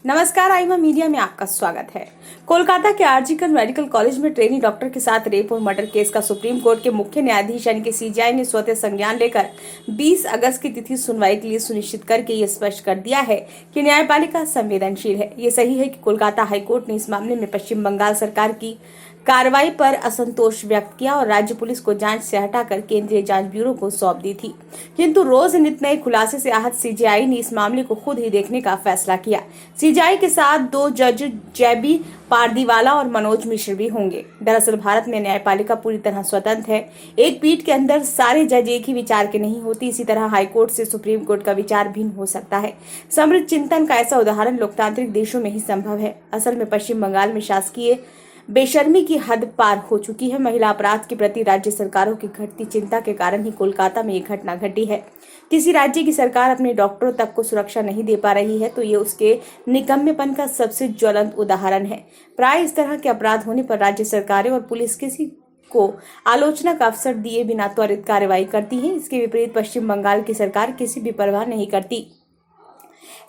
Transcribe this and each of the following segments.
नमस्कार, आईमा मीडिया में आपका स्वागत है। कोलकाता के आरजीकर मेडिकल कॉलेज में ट्रेनी डॉक्टर के साथ रेप और मर्डर केस का सुप्रीम कोर्ट के मुख्य न्यायाधीश यानी कि सीजेआई ने स्वतः संज्ञान लेकर 20 अगस्त की तिथि सुनवाई के लिए सुनिश्चित करके ये स्पष्ट कर दिया है कि न्यायपालिका संवेदनशील है। ये सही है कि कोलकाता हाईकोर्ट ने इस मामले में पश्चिम बंगाल सरकार की कार्रवाई पर असंतोष व्यक्त किया और राज्य पुलिस को जांच से हटाकर केंद्रीय जांच ब्यूरो को सौंप दी थी। किंतु रोज नित नए खुलासे से आहत सीजेआई ने इस मामले को खुद ही देखने का फैसला किया। सीजेआई के साथ 2 जज जैबी पारदीवाला और मनोज मिश्र भी होंगे। दरअसल भारत में न्यायपालिका पूरी तरह स्वतंत्र है। एक पीठ के अंदर सारे जज एक ही विचार के नहीं होते। इसी तरह हाईकोर्ट से सुप्रीम कोर्ट का विचार भिन्न हो सकता है। समृद्ध चिंतन का ऐसा उदाहरण लोकतांत्रिक देशों में ही संभव है। असल में पश्चिम बंगाल में शासकीय बेशर्मी की हद पार हो चुकी है। महिला अपराध के प्रति राज्य सरकारों की घटती चिंता के कारण ही कोलकाता में ये घटना घटी है। किसी राज्य की सरकार अपने डॉक्टरों तक को सुरक्षा नहीं दे पा रही है तो ये उसके निकम्मेपन का सबसे ज्वलंत उदाहरण है। प्राय इस तरह के अपराध होने पर राज्य सरकारें और पुलिस किसी को आलोचना का अवसर दिए बिना त्वरित कार्रवाई करती है। इसके विपरीत पश्चिम बंगाल की सरकार किसी भी परवाह नहीं करती।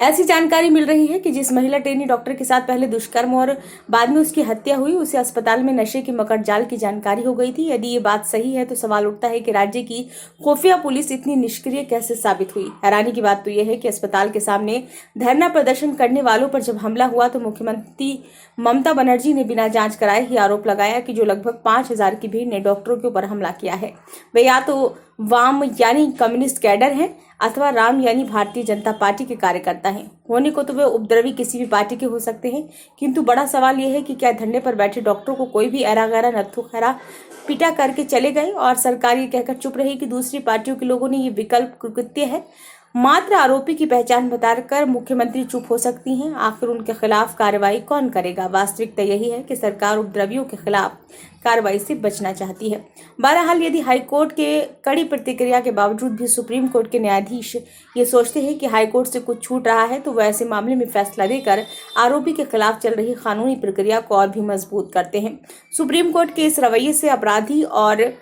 ऐसी जानकारी मिल रही है कि जिस महिला ट्रेनी डॉक्टर के साथ पहले दुष्कर्म और बाद में उसकी हत्या हुई, उसे अस्पताल में नशे की मकड़ जाल की जानकारी हो गई थी। यदि ये बात सही है तो सवाल उठता है कि राज्य की खुफिया पुलिस इतनी निष्क्रिय कैसे साबित हुई। हैरानी की बात तो यह है कि अस्पताल के सामने धरना प्रदर्शन करने वालों पर जब हमला हुआ तो मुख्यमंत्री ममता बनर्जी ने बिना जांच कराए ही आरोप लगाया कि जो लगभग 5000 की भीड़ ने डॉक्टरों के ऊपर हमला किया है वे या तो वाम यानी कम्युनिस्ट कैडर हैं अथवा राम यानी भारतीय जनता पार्टी के कार्यकर्ता हैं। होने को तो वे उपद्रवी किसी भी पार्टी के हो सकते हैं, किंतु बड़ा सवाल यह है कि क्या धरने पर बैठे डॉक्टरों को कोई भी ऐरा गैरा नत्थु खैरा पिटा करके चले गए और सरकार ये कहकर चुप रही कि दूसरी पार्टियों के लोगों ने ये विकल्प कृत्य है। मात्र आरोपी की पहचान बताकर मुख्यमंत्री चुप हो सकती हैं। आखिर उनके खिलाफ कार्रवाई कौन करेगा? वास्तविकता यही है कि सरकार उपद्रवियों के खिलाफ कार्रवाई से बचना चाहती है। बहरहाल यदि हाईकोर्ट के कड़ी प्रतिक्रिया के बावजूद भी सुप्रीम कोर्ट के न्यायाधीश ये सोचते हैं कि हाईकोर्ट से कुछ छूट रहा है तो वह ऐसे मामले में फैसला देकर आरोपी के खिलाफ चल रही कानूनी प्रक्रिया को और भी मजबूत करते हैं। सुप्रीम कोर्ट के इस रवैये से अपराधी और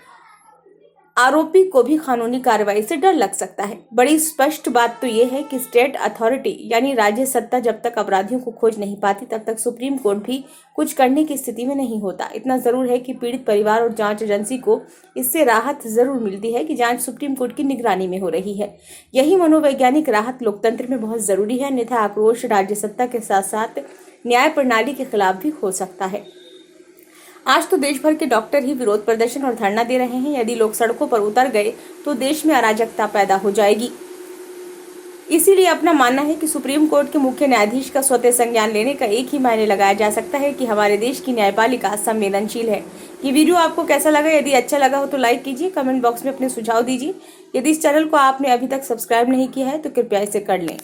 आरोपी को भी कानूनी कार्रवाई से डर लग सकता है। बड़ी स्पष्ट बात तो यह है कि स्टेट अथॉरिटी यानी राज्य सत्ता जब तक अपराधियों को खोज नहीं पाती तब तक सुप्रीम कोर्ट भी कुछ करने की स्थिति में नहीं होता। इतना जरूर है कि पीड़ित परिवार और जांच एजेंसी को इससे राहत जरूर मिलती है कि जांच सुप्रीम कोर्ट की निगरानी में हो रही है। यही मनोवैज्ञानिक राहत लोकतंत्र में बहुत जरूरी है, अन्यथा आक्रोश राज्य सत्ता के साथ साथ न्याय प्रणाली के खिलाफ भी हो सकता है। आज तो देश भर के डॉक्टर ही विरोध प्रदर्शन और धरना दे रहे हैं। यदि लोग सड़कों पर उतर गए तो देश में अराजकता पैदा हो जाएगी। इसीलिए अपना मानना है कि सुप्रीम कोर्ट के मुख्य न्यायाधीश का स्वतः संज्ञान लेने का एक ही मायने लगाया जा सकता है कि हमारे देश की न्यायपालिका संवेदनशील है। ये वीडियो आपको कैसा लगा? यदि अच्छा लगा हो तो लाइक कीजिए, कमेंट बॉक्स में अपने सुझाव दीजिए। यदि इस चैनल को आपने अभी तक सब्सक्राइब नहीं किया है तो कृपया इसे कर लें।